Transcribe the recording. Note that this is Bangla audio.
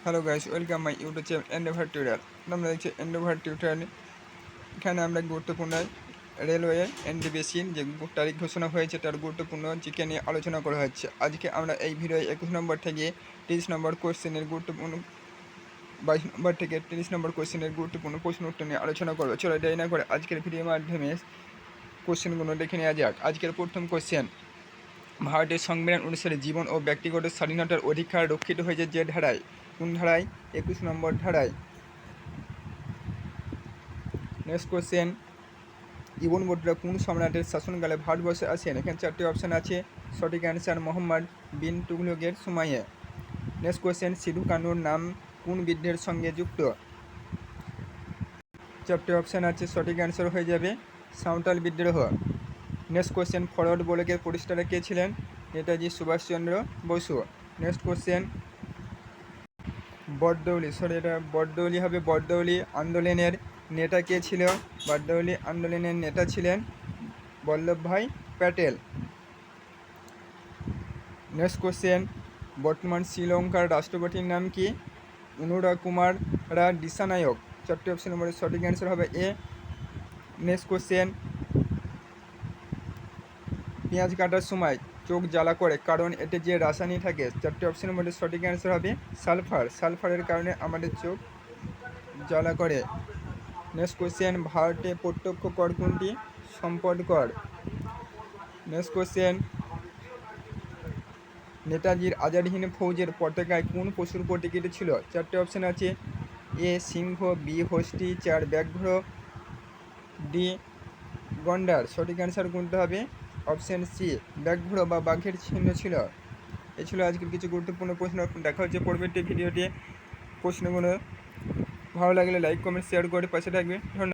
Hello guys, welcome my YouTube channel Endeavour tutorial. তোমরা দেখছি এন্ডেভার টিউটোরিয়াল। এখানে আমরা গুরুত্বপূর্ণ রেলওয়ে এনটিপিসির যে তারিখ ঘোষণা হয়েছে তার গুরুত্বপূর্ণ জিকে নিয়ে আলোচনা করা হচ্ছে। আজকে আমরা এই ভিডিওয়ে 21 নম্বর থেকে 30 নম্বর কোশ্চেনের গুরুত্বপূর্ণ 22 নম্বর থেকে 30 নম্বর কোশ্চেনের গুরুত্বপূর্ণ প্রশ্ন উত্তর নিয়ে আলোচনা করবো। চলো দেরি না করে আজকের ভিডিওর মাধ্যমে কোশ্চেনগুলো দেখে নেওয়া যাক। আজকের প্রথম কোশ্চেন, ভারতের সংবিধান অনুসারে জীবন ও ব্যক্তিগত স্বাধীনতার অধিকার রক্ষিত হয়েছে যে ধারায়? কোন ধারায়? 21 নম্বর ধারায়। নেক্সট কোশ্চেন, ইবন বতুতা কোন সম্রাটের শাসনকালে ভারতবর্ষে আসেন? এখানে 4টি অপশান আছে। সঠিক অ্যান্সার মোহাম্মদ বিন তুগলকের সময়ে। নেক্সট কোশ্চেন, সিধু কানুর নাম কোন বিদ্রোহের সঙ্গে যুক্ত? 4টি অপশান আছে। সঠিক অ্যান্সার হয়ে যাবে সাঁওতাল বিদ্রোহ। নেক্সট কোশ্চেন, ফরওয়ার্ড ব্লকের প্রতিষ্ঠাতা কে ছিলেন? নেতাজি সুভাষচন্দ্র বসু। নেক্সট কোশ্চেন, বরদৌলি এটা বরদৌলি হবে। বরদৌলি আন্দোলনের নেতা কে ছিল? বরদৌলি আন্দোলনের নেতা ছিলেন বল্লভভাই প্যাটেল। নেক্সট কোশ্চেন, বর্তমান শ্রীলঙ্কার রাষ্ট্রপতির নাম কি? অনুরা কুমার দিসানায়ক। 4টি অপশন নম্বরের সঠিক অ্যান্সার হবে এ। নেক্সট কোশ্চেন, পেঁয়াজ কাটার সময় চোখ জ্বালা করে কারণ এতে যে রাসায়নিক থাকে? 4টি অপশনের মধ্যে সঠিক অ্যান্সার হবে সালফার। সালফারের কারণে আমাদের চোখ জ্বালা করে। নেক্সট কোশ্চেন, ভারতে প্রত্যক্ষ কর কোনটি? সম্পদ কর। নেক্সট কোশ্চেন, নেতাজির আজাদ হিন্দ ফৌজের পতাকায় কোন পশুর প্রতীকটি ছিল? 4টি অপশান আছে। এ সিংহ, বি হস্তি, 4 ব্যাঘ্র, ডি গন্ডার। সঠিক অ্যান্সার কোনটা হবে? অপশান সি, ব্যাঘ্র বা বাঘের চিহ্ন ছিল। এ ছিল আজকের কিছু গুরুত্বপূর্ণ প্রশ্ন। দেখা হচ্ছে পরবর্তী ভিডিওতে। প্রশ্নগুলো ভালো লাগলে লাইক কমেন্ট শেয়ার করে পাশে থাকবে। ধন্যবাদ।